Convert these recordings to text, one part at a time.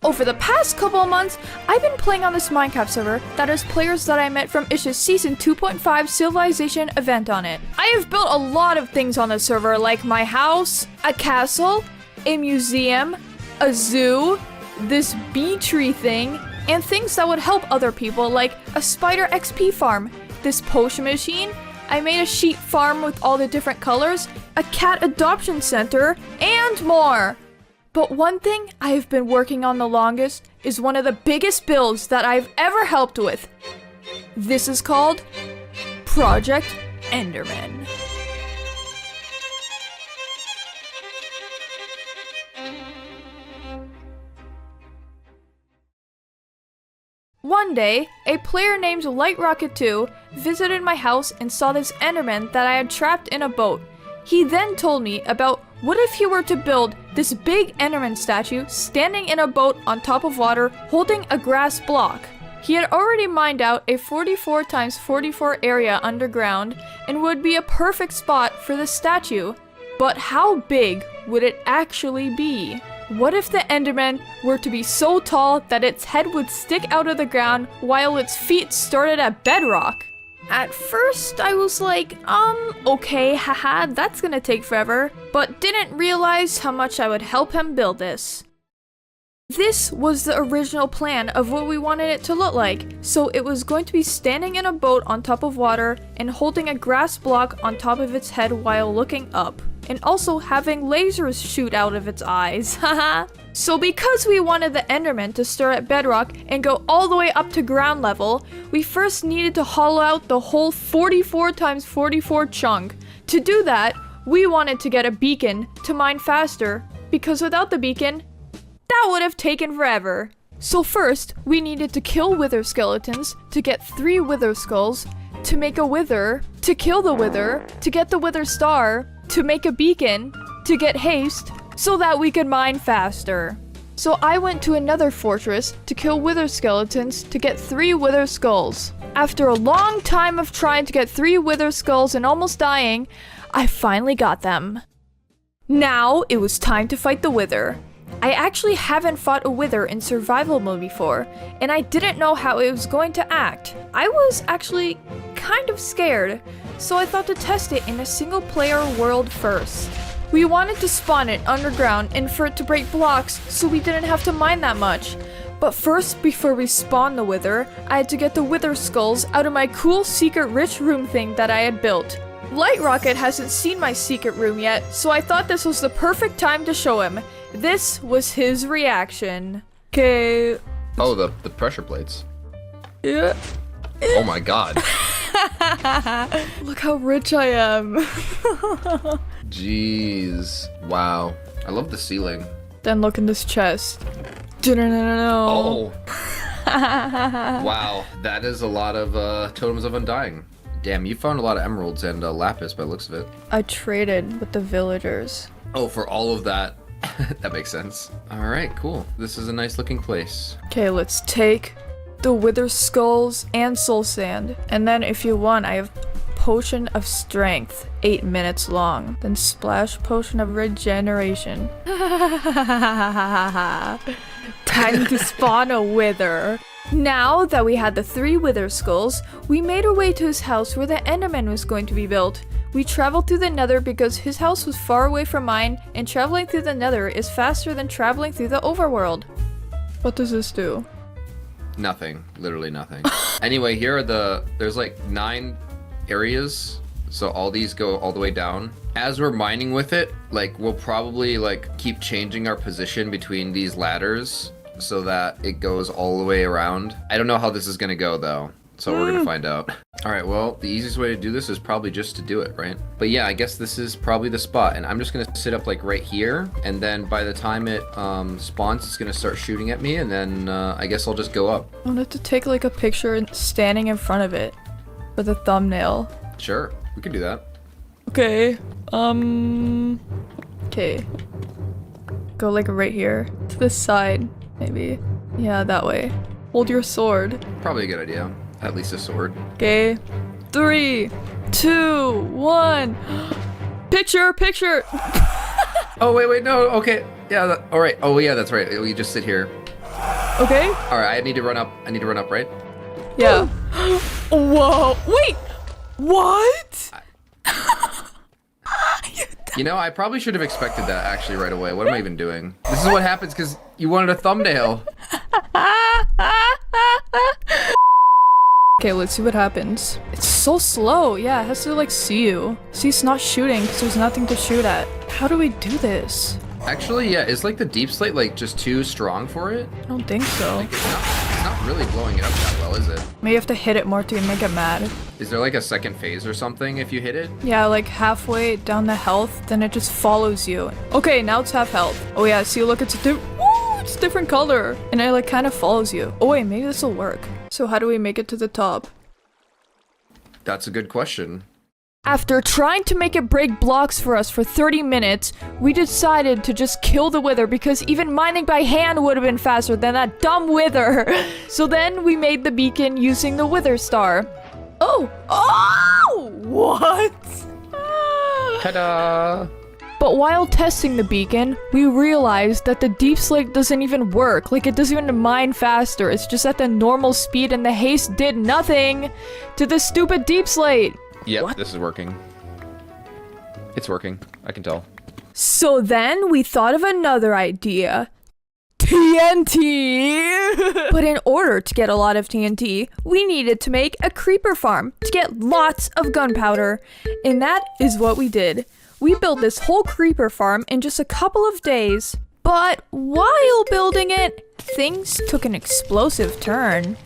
Over the past couple of months, I've been playing on this Minecraft server that has players that I met from Ish's Season 2.5 Civilization event on it. I have built a lot of things on the server, like my house, a castle, a museum, a zoo, this bee tree thing, and things that would help other people, like a spider XP farm, this potion machine, I made a sheep farm with all the different colors, a cat adoption center, and more. But one thing I have been working on the longest is one of the biggest builds that I've ever helped with. This is called Project Enderman. One day, a player named Lightrocket 2 visited my house and saw this Enderman that I had trapped in a boat. He then told me about what if he were to build this big Enderman statue standing in a boat on top of water holding a grass block. He had already mined out a 44x44 area underground and would be a perfect spot for the statue. But how big would it actually be? What if the Enderman were to be so tall that its head would stick out of the ground while its feet started at bedrock? At first, I was like, okay, haha, that's gonna take forever, but didn't realize how much I would help him build this. This was the original plan of what we wanted it to look like, so it was going to be standing in a boat on top of water and holding a grass block on top of its head while looking up, and also having lasers shoot out of its eyes, haha. So because we wanted the Enderman to start at bedrock and go all the way up to ground level, we first needed to hollow out the whole 44x44 chunk. To do that, we wanted to get a beacon to mine faster, because without the beacon, that would have taken forever. So first, we needed to kill wither skeletons to get 3 wither skulls, to make a wither, to kill the wither, to get the wither star, to make a beacon, to get haste, so that we could mine faster. So I went to another fortress to kill wither skeletons to get 3 wither skulls. After a long time of trying to get 3 wither skulls and almost dying, I finally got them. Now it was time to fight the wither. I actually haven't fought a wither in survival mode before, and I didn't know how it was going to act. I was actually kind of scared, so I thought to test it in a single player world first. We wanted to spawn it underground and for it to break blocks so we didn't have to mine that much. But first, before we spawned the wither, I had to get the wither skulls out of my cool secret rich room thing that I had built. Lightrocket hasn't seen my secret room yet, so I thought this was the perfect time to show him. This was his reaction. Okay. Oh, the pressure plates. Yeah. Oh my god. Look how rich I am. Jeez. Wow. I love the ceiling. Then look in this chest. Oh. Wow. That is a lot of totems of undying. Damn, you found a lot of emeralds and lapis by the looks of it. I traded with the villagers. Oh, for all of that. That makes sense. All right, cool. This is a nice looking place. Okay, let's take the wither skulls and soul sand. And then if you want, I have potion of strength, 8 minutes long. Then splash potion of regeneration. Time to spawn a wither. Now that we had the 3 wither skulls, we made our way to his house where the Enderman was going to be built. We traveled through the Nether because his house was far away from mine, and traveling through the Nether is faster than traveling through the overworld. What does this do? Nothing. Literally nothing. Anyway, here are there's like 9 areas, so all these go all the way down. As we're mining with it, like we'll probably like keep changing our position between these ladders so that it goes all the way around. I don't know how this is gonna go though, so we're gonna find out. All right, well, the easiest way to do this is probably just to do it, right? But yeah, I guess this is probably the spot, and I'm just gonna sit up like right here, and then by the time it spawns, it's gonna start shooting at me, and then I guess I'll just go up. I wanted to take like a picture standing in front of it with a thumbnail. Sure, we can do that. Okay, okay. Go like right here, to this side, maybe. Yeah, that way. Hold your sword. Probably a good idea. At least a sword. Okay. 3, 2, 1. Picture, Oh, wait, no, okay. Yeah, all right. Oh, yeah, that's right. We just sit here. Okay? All right, I need to run up. I need to run up, right? Yeah. Whoa. Wait. What? You know, I probably should have expected that actually right away. What am I even doing? This is what happens because you wanted a thumbnail. Okay, let's see what happens. It's so slow. Yeah, it has to like see you. See, it's not shooting because there's nothing to shoot at. How do we do this? Actually, yeah, is like the deep slate like just too strong for it? I don't think so. Like it's not really blowing it up that well, is it? Maybe you have to hit it more to make it mad. Is there like a second phase or something if you hit it? Yeah, like halfway down the health, then it just follows you. Okay, now it's half health. Oh yeah, see, look, it's it's different color. And it like kind of follows you. Oh wait, maybe this will work. So how do we make it to the top? That's a good question. After trying to make it break blocks for us for 30 minutes, we decided to just kill the wither because even mining by hand would have been faster than that dumb wither. So then we made the beacon using the wither star. Oh! Oh! What? Ta-da! But while testing the beacon, we realized that the deep slate doesn't even work. Like, it doesn't even mine faster. It's just at the normal speed and the haste did nothing to the stupid deep slate. Yep, What? This is working. It's working. I can tell. So then we thought of another idea. TNT! But in order to get a lot of TNT, we needed to make a creeper farm to get lots of gunpowder. And that is what we did. We built this whole creeper farm in just a couple of days. But while building it, things took an explosive turn.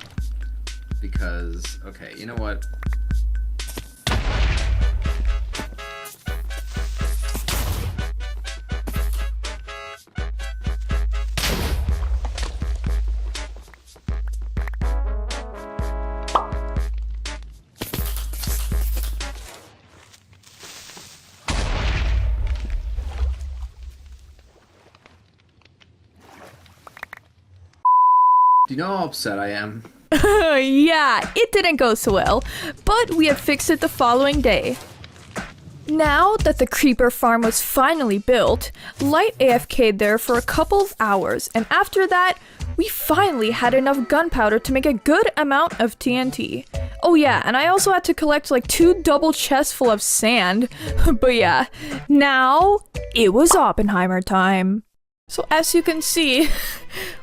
Because, okay, you know what? Do you know how upset I am? Yeah, it didn't go so well, but we had fixed it the following day. Now that the creeper farm was finally built, Light AFK'd there for a couple of hours, and after that, we finally had enough gunpowder to make a good amount of TNT. Oh yeah, and I also had to collect like 2 double chests full of sand. But yeah, now it was Oppenheimer time. So as you can see,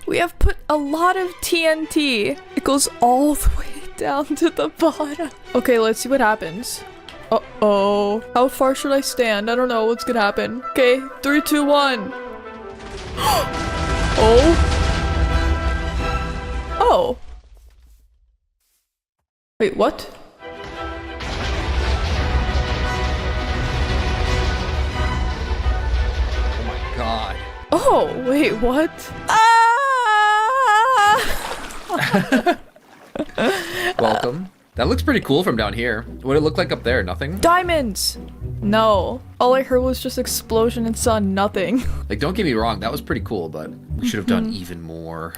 we have put a lot of TNT. It goes all the way down to the bottom. Okay, let's see what happens. Uh-oh. How far should I stand? I don't know what's gonna happen. Okay, 3, 2, 1. Oh. Oh. Wait, what? Oh my god. Oh, wait, what? Ah! Welcome. That looks pretty cool from down here. What did it look like up there? Nothing? Diamonds! No. All I heard was just explosion and saw nothing. Like, don't get me wrong, that was pretty cool, but we should have done even more.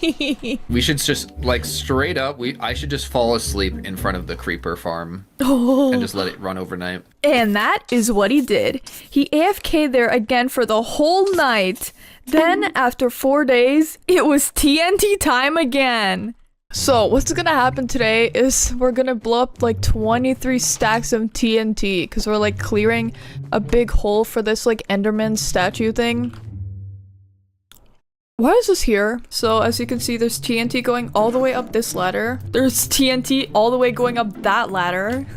We should just, like, straight up, I should just fall asleep in front of the creeper farm and just let it run overnight. And that is what he did. He AFK'd there again for the whole night. Then, after 4 days, it was TNT time again. So, what's gonna happen today is we're gonna blow up like 23 stacks of TNT because we're like clearing a big hole for this like Enderman statue thing. Why is this here? So, as you can see, there's TNT going all the way up this ladder. There's TNT all the way going up that ladder.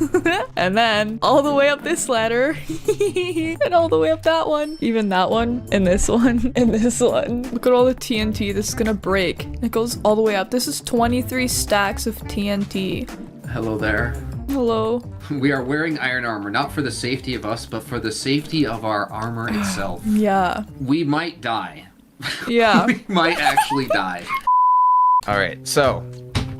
And then all the way up this ladder. And all the way up that one. Even that one. And this one. And this one. Look at all the TNT. This is gonna break. It goes all the way up. This is 23 stacks of TNT. Hello there. Hello. We are wearing iron armor, not for the safety of us, but for the safety of our armor itself. Yeah. We might die. Yeah. We might actually die. All right, so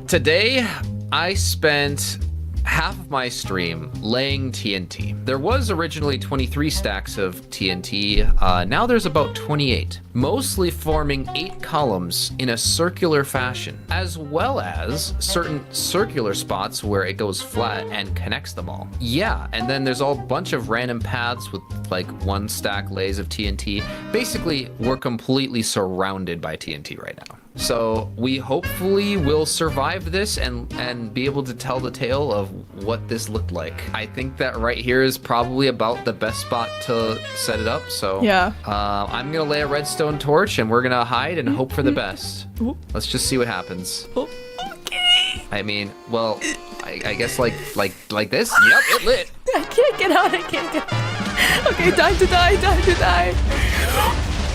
today I spent half of my stream laying TNT. There was originally 23 stacks of TNT. Now there's about 28, mostly forming 8 columns in a circular fashion, as well as certain circular spots where it goes flat and connects them all. Yeah, and then there's a bunch of random paths with like 1 stack lays of TNT. Basically, we're completely surrounded by TNT right now. So we hopefully will survive this and be able to tell the tale of what this looked like. I think that right here is probably about the best spot to set it up. So Yeah. I'm gonna lay a redstone torch and we're gonna hide and hope for the best. Let's just see what happens. Okay. I mean, well, I guess like this. Yep, it lit. I can't get out. I can't get out. Okay, time to die. Time to die.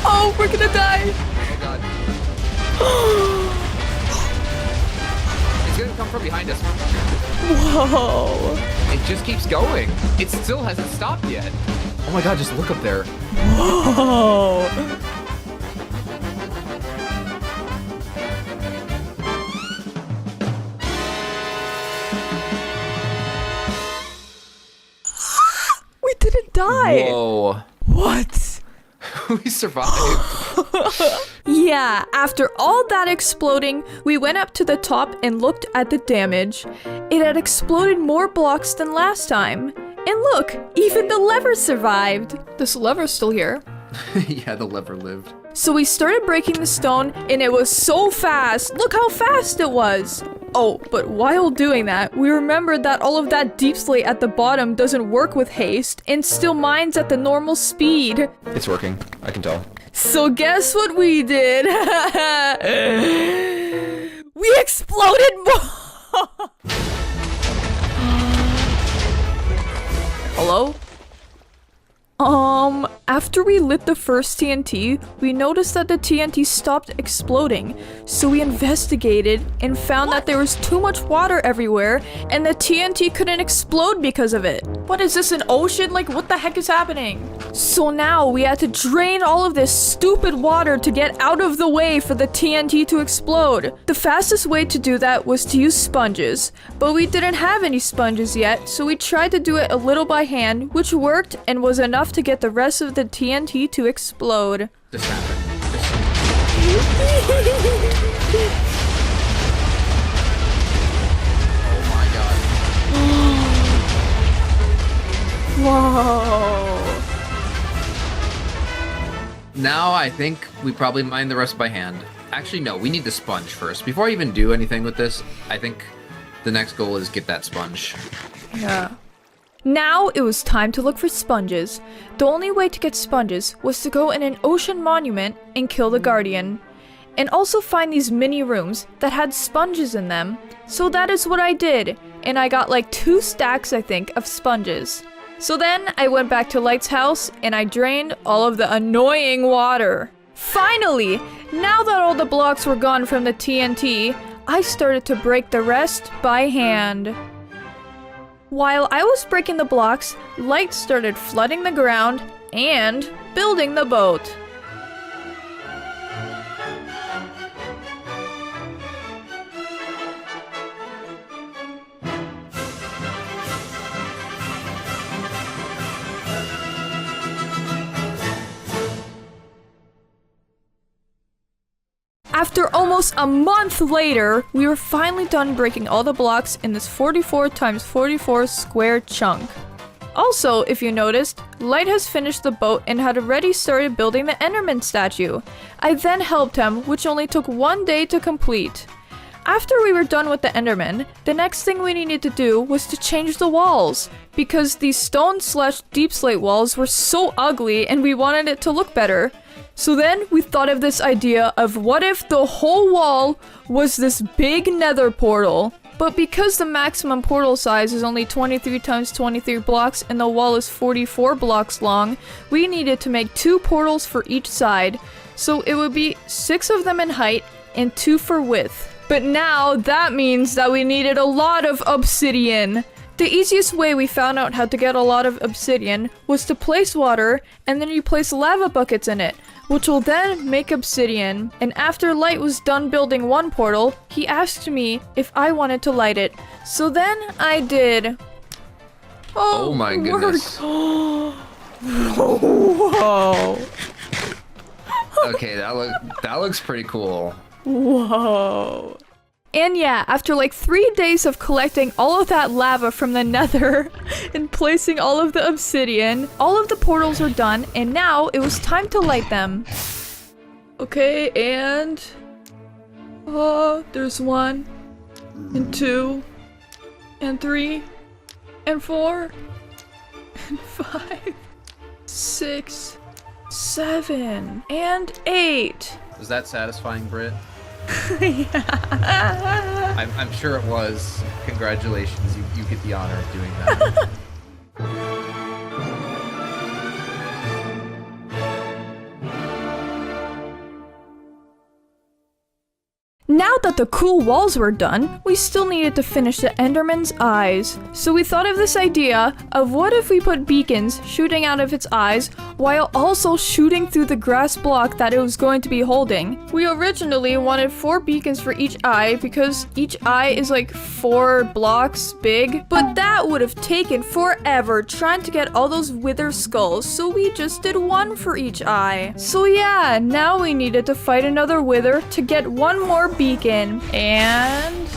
Oh, we're gonna die. Oh god. It's gonna come from behind us. Whoa. It just keeps going. It still hasn't stopped yet. Oh my god, just look up there. Whoa. We didn't die. Whoa. What? We survived. Yeah, after all that exploding, we went up to the top and looked at the damage. It had exploded more blocks than last time. And look, even the lever survived. This lever's still here. Yeah, the lever lived. So we started breaking the stone, and it was so fast. Look how fast it was. Oh, but while doing that, we remembered that all of that deep slate at the bottom doesn't work with haste and still mines at the normal speed. It's working. I can tell. So guess what we did? We exploded more. Hello? After we lit the first TNT, we noticed that the TNT stopped exploding. So we investigated and found that there was too much water everywhere and the TNT couldn't explode because of it. What is this, an ocean? Like, what the heck is happening? So now we had to drain all of this stupid water to get out of the way for the TNT to explode. The fastest way to do that was to use sponges, but we didn't have any sponges yet, so we tried to do it a little by hand, which worked and was enough to get the rest of the TNT to explode. This happened. Oh my god. Whoa. Now I think we probably mine the rest by hand. Actually, no, we need the sponge first. Before I even do anything with this, I think the next goal is get that sponge. Yeah. Now it was time to look for sponges. The only way to get sponges was to go in an ocean monument and kill the guardian. And also find these mini rooms that had sponges in them. So that is what I did. And I got like 2 stacks, I think, of sponges. So then I went back to Light's house and I drained all of the annoying water. Finally, now that all the blocks were gone from the TNT, I started to break the rest by hand. While I was breaking the blocks, Light started flooding the ground and building the boat. After almost a month later, we were finally done breaking all the blocks in this 44 times 44 square chunk. Also, if you noticed, Light has finished the boat and had already started building the Enderman statue. I then helped him, which only took 1 day to complete. After we were done with the Enderman, the next thing we needed to do was to change the walls, because these stone/deep slate walls were so ugly and we wanted it to look better. So then we thought of this idea of what if the whole wall was this big nether portal. But because the maximum portal size is only 23 times 23 blocks and the wall is 44 blocks long, we needed to make 2 portals for each side. So it would be 6 of them in height and 2 for width. But now that means that we needed a lot of obsidian. The easiest way we found out how to get a lot of obsidian was to place water and then you place lava buckets in it, which will then make obsidian. And after Light was done building one portal, he asked me if I wanted to light it. So then I did. Oh my goodness. Whoa. Okay, that looks pretty cool. Whoa. And yeah, after like 3 days of collecting all of that lava from the nether and placing all of the obsidian, all of the portals were done, and now it was time to light them. Okay, and Oh, there's 1, and 2, and 3, and 4, and 5, 6, 7, and 8. Was that satisfying, Britt? Yeah. I'm sure it was. Congratulations, you get the honor of doing that. Now that the cool walls were done, we still needed to finish the Enderman's eyes. So we thought of this idea of what if we put beacons shooting out of its eyes while also shooting through the grass block that it was going to be holding. We originally wanted 4 beacons for each eye because each eye is like 4 blocks big, but that would have taken forever trying to get all those wither skulls, so we just did 1 for each eye. So yeah, now we needed to fight another wither to get 1 more beacon, and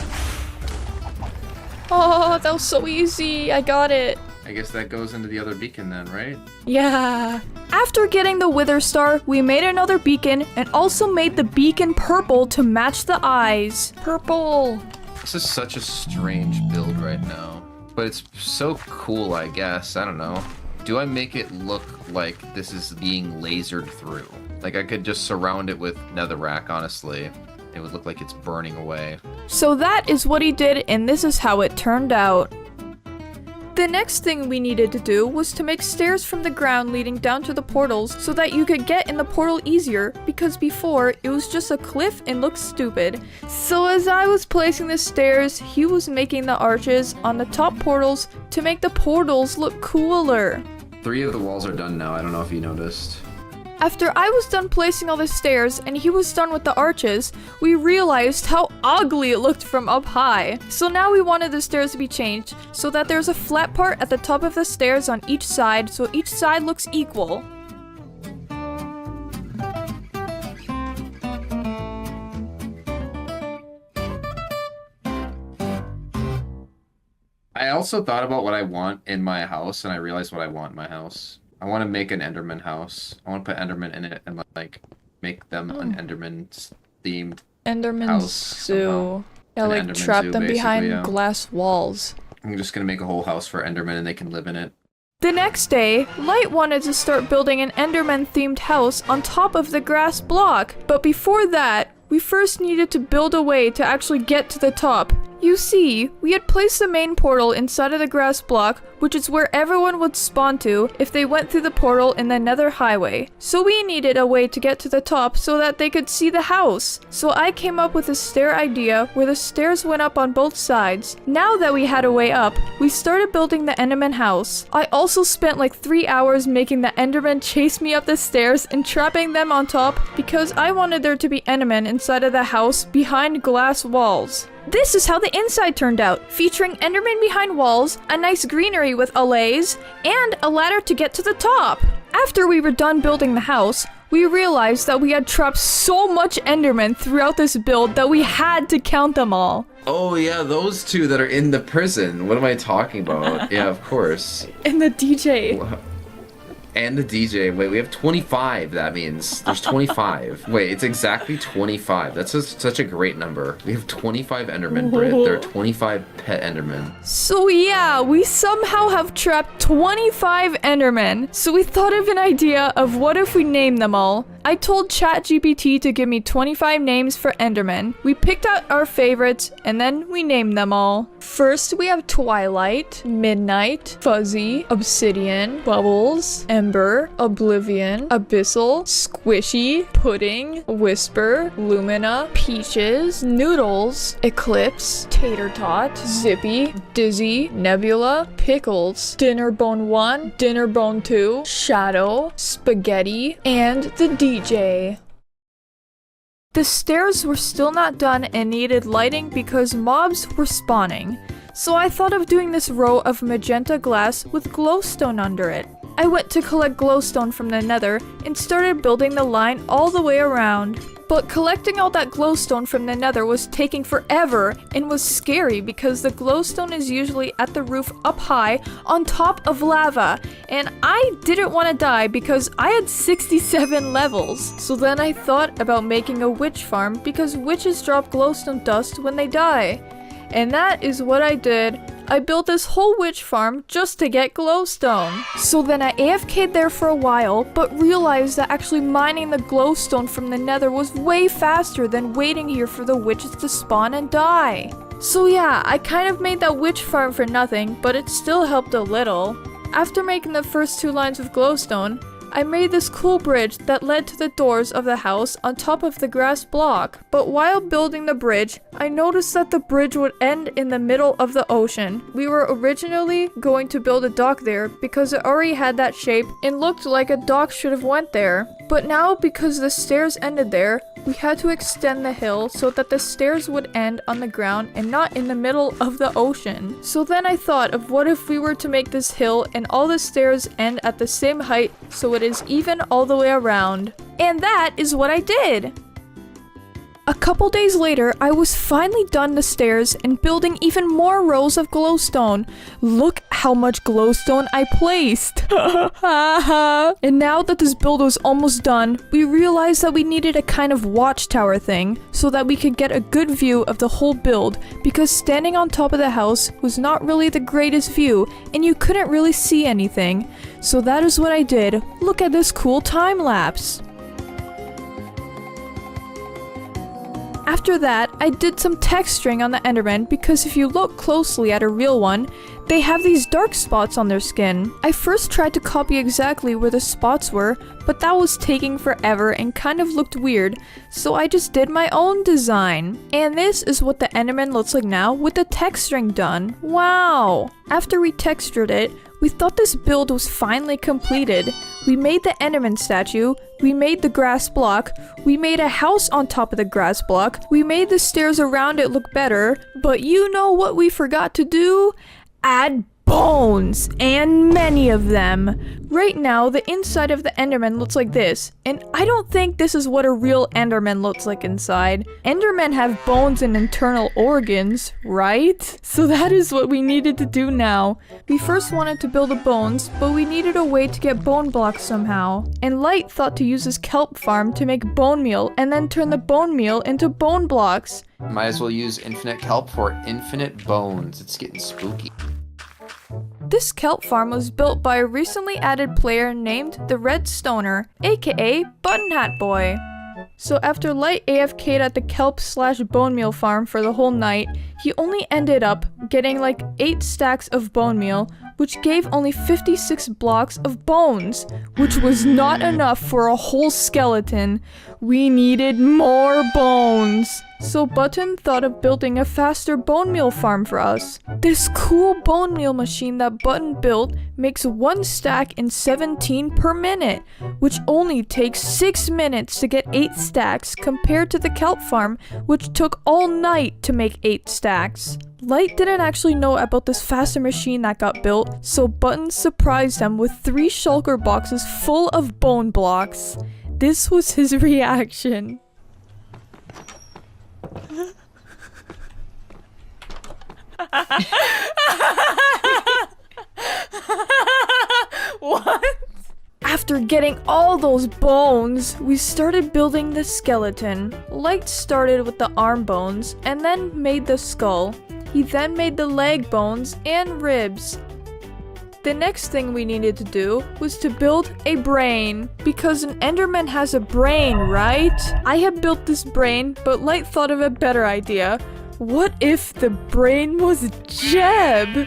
oh, that was so easy. I got it. I guess that goes into the other beacon then, right? Yeah. After getting the wither star, we made another beacon and also made the beacon purple to match the eyes. Purple. This is such a strange build right now, but it's so cool, I guess. I don't know. Do I make it look like this is being lasered through? Like I could just surround it with netherrack, honestly. It would look like it's burning away. So that is what he did, and this is how it turned out. The next thing we needed to do was to make stairs from the ground leading down to the portals so that you could get in the portal easier, because before it was just a cliff and looked stupid. So as I was placing the stairs, he was making the arches on the top portals to make the portals look cooler. 3 of the walls are done now. I don't know if you noticed. After I was done placing all the stairs and he was done with the arches, we realized how ugly it looked from up high. So now we wanted the stairs to be changed so that there's a flat part at the top of the stairs on each side, so each side looks equal. I also thought about what I want in my house, and I realized what I want in my house. I want to make an Enderman house. I want to put Enderman in it and like make them an Enderman themed Enderman house zoo. somehow. Yeah, An like Enderman trap zoo, them behind basically, yeah. glass walls. I'm just gonna make a whole house for Enderman and they can live in it. The next day, Light wanted to start building an Enderman themed house on top of the grass block. But before that, we first needed to build a way to actually get to the top. You see, we had placed the main portal inside of the grass block, which is where everyone would spawn to if they went through the portal in the Nether highway. So we needed a way to get to the top so that they could see the house. So I came up with a stair idea where the stairs went up on both sides. Now that we had a way up, we started building the Enderman house. I also spent like 3 hours making the Enderman chase me up the stairs and trapping them on top because I wanted there to be Endermen inside of the house behind glass walls. This is how the inside turned out, featuring Enderman behind walls, a nice greenery with allays, and a ladder to get to the top. After we were done building the house, we realized that we had trapped so much Enderman throughout this build that we had to count them all. Oh yeah, those 2 that are in the prison. What am I talking about? Yeah, of course. And the DJ. And the DJ. Wait, we have 25, that means. There's 25. Wait, it's exactly 25. That's such a great number. We have 25 Endermen, Britt. There are 25 pet Endermen. So yeah, we somehow have trapped 25 Endermen. So we thought of an idea of what if we name them all. I told ChatGPT to give me 25 names for Endermen. We picked out our favorites, and then we named them all. First, we have Twilight, Midnight, Fuzzy, Obsidian, Bubbles, Ember, Oblivion, Abyssal, Squishy, Pudding, Whisper, Lumina, Peaches, Noodles, Eclipse, Tater Tot, Zippy, Dizzy, Nebula, Pickles, Dinnerbone 1, Dinnerbone 2, Shadow, Spaghetti, and the DJ. The stairs were still not done and needed lighting because mobs were spawning. So I thought of doing this row of magenta glass with glowstone under it. I went to collect glowstone from the Nether and started building the line all the way around. But collecting all that glowstone from the Nether was taking forever and was scary because the glowstone is usually at the roof up high on top of lava, and I didn't want to die because I had 67 levels. So then I thought about making a witch farm because witches drop glowstone dust when they die. And that is what I did. I built this whole witch farm just to get glowstone. So then I AFK'd there for a while, but realized that actually mining the glowstone from the Nether was way faster than waiting here for the witches to spawn and die. So yeah, I kind of made that witch farm for nothing, but it still helped a little. After making the first 2 lines of glowstone, I made this cool bridge that led to the doors of the house on top of the grass block. But while building the bridge, I noticed that the bridge would end in the middle of the ocean. We were originally going to build a dock there because it already had that shape and looked like a dock should have went there. But now, because the stairs ended there, we had to extend the hill so that the stairs would end on the ground and not in the middle of the ocean. So then I thought of what if we were to make this hill and all the stairs end at the same height so it is even all the way around. And that is what I did! A couple days later, I was finally done the stairs and building even more rows of glowstone. Look how much glowstone I placed! And now that this build was almost done, we realized that we needed a kind of watchtower thing so that we could get a good view of the whole build, because standing on top of the house was not really the greatest view and you couldn't really see anything. So that is what I did. Look at this cool time lapse! After that, I did some texturing on the Enderman because if you look closely at a real one, they have these dark spots on their skin. I first tried to copy exactly where the spots were, but that was taking forever and kind of looked weird, so I just did my own design. And this is what the Enderman looks like now with the texturing done. Wow! After we textured it, we thought this build was finally completed. We made the Enderman statue, we made the grass block, we made a house on top of the grass block, we made the stairs around it look better, but you know what we forgot to do? Add bones, and many of them. Right now, the inside of the Enderman looks like this, and I don't think this is what a real Enderman looks like inside. Endermen have bones and internal organs, right? So that is what we needed to do now. We first wanted to build the bones, but we needed a way to get bone blocks somehow. And Light thought to use his kelp farm to make bone meal, and then turn the bone meal into bone blocks. Might as well use infinite kelp for infinite bones. It's getting spooky. This kelp farm was built by a recently added player named the Red Stoner, aka Button Hat Boy. So after Light AFK'd at the kelp/bone meal farm for the whole night, he only ended up getting like 8 stacks of bone meal, which gave only 56 blocks of bones, which was not enough for a whole skeleton. We needed more bones. So Button thought of building a faster bone meal farm for us. This cool bone meal machine that Button built makes 1 stack in 17 per minute, which only takes 6 minutes to get 8 stacks compared to the kelp farm, which took all night to make 8 stacks. Light didn't actually know about this faster machine that got built, so Button surprised them with 3 shulker boxes full of bone blocks. This was his reaction. What? After getting all those bones, we started building the skeleton. Light started with the arm bones and then made the skull. He then made the leg bones and ribs. The next thing we needed to do was to build a brain, because an Enderman has a brain, right? I had built this brain, but Light thought of a better idea. What if the brain was Jeb?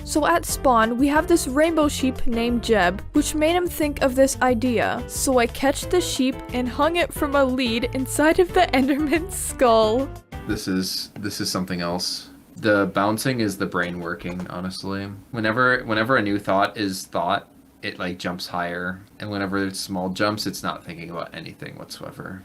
So at spawn, we have this rainbow sheep named Jeb, which made him think of this idea. So I catched the sheep and hung it from a lead inside of the Enderman's skull. This is something else. The bouncing is the brain working, honestly. Whenever a new thought is thought, it like jumps higher. And whenever it's small jumps, it's not thinking about anything whatsoever.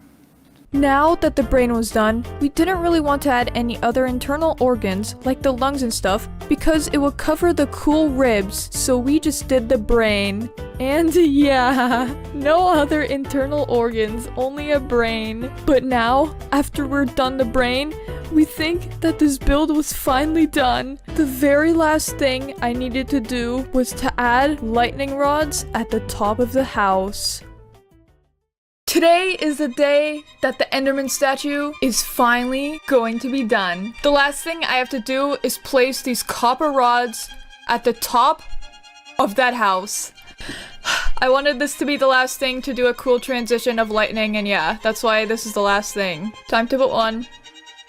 Now that the brain was done, we didn't really want to add any other internal organs, like the lungs and stuff, because it would cover the cool ribs, so we just did the brain. And yeah, no other internal organs, only a brain. But now, after we're done the brain, we think that this build was finally done. The very last thing I needed to do was to add lightning rods at the top of the house. Today is the day that the Enderman statue is finally going to be done. The last thing I have to do is place these copper rods at the top of that house. I wanted this to be the last thing to do a cool transition of lightning, and yeah, that's why this is the last thing. Time to put one.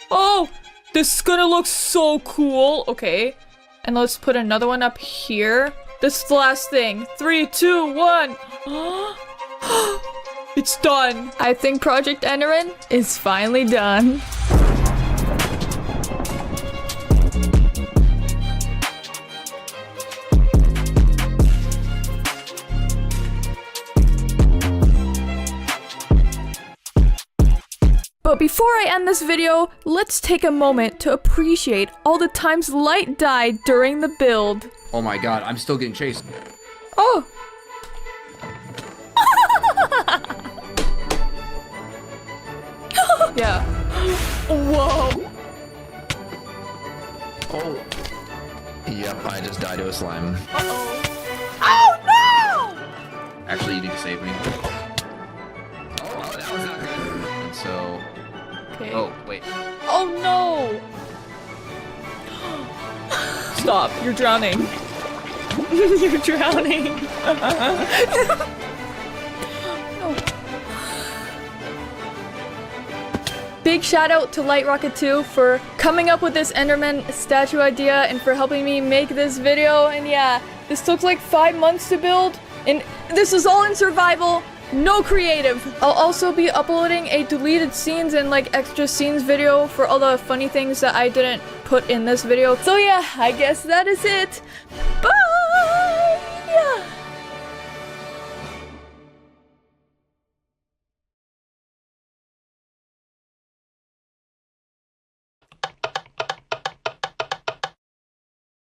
Oh, this is gonna look so cool. Okay, and let's put another one up here. This is the last thing. 3, 2, 1. It's done. I think Project Enderman is finally done. But before I end this video, let's take a moment to appreciate all the times light died during the build. Oh my god, I'm still getting chased. Oh! Yeah. Whoa. Oh. Yep, I just died to a slime. Uh-oh. Oh no! Actually, you need to save me. Oh, that was not good. And so... Okay. Oh, wait. Oh no! Stop, you're drowning. You're drowning. No. Big shout out to Lightrocket 2 for coming up with this Enderman statue idea and for helping me make this video. And yeah, this took like 5 months to build, and this is all in survival, no creative. I'll also be uploading a deleted scenes and like extra scenes video for all the funny things that I didn't put in this video. So yeah, I guess that is it. Bye!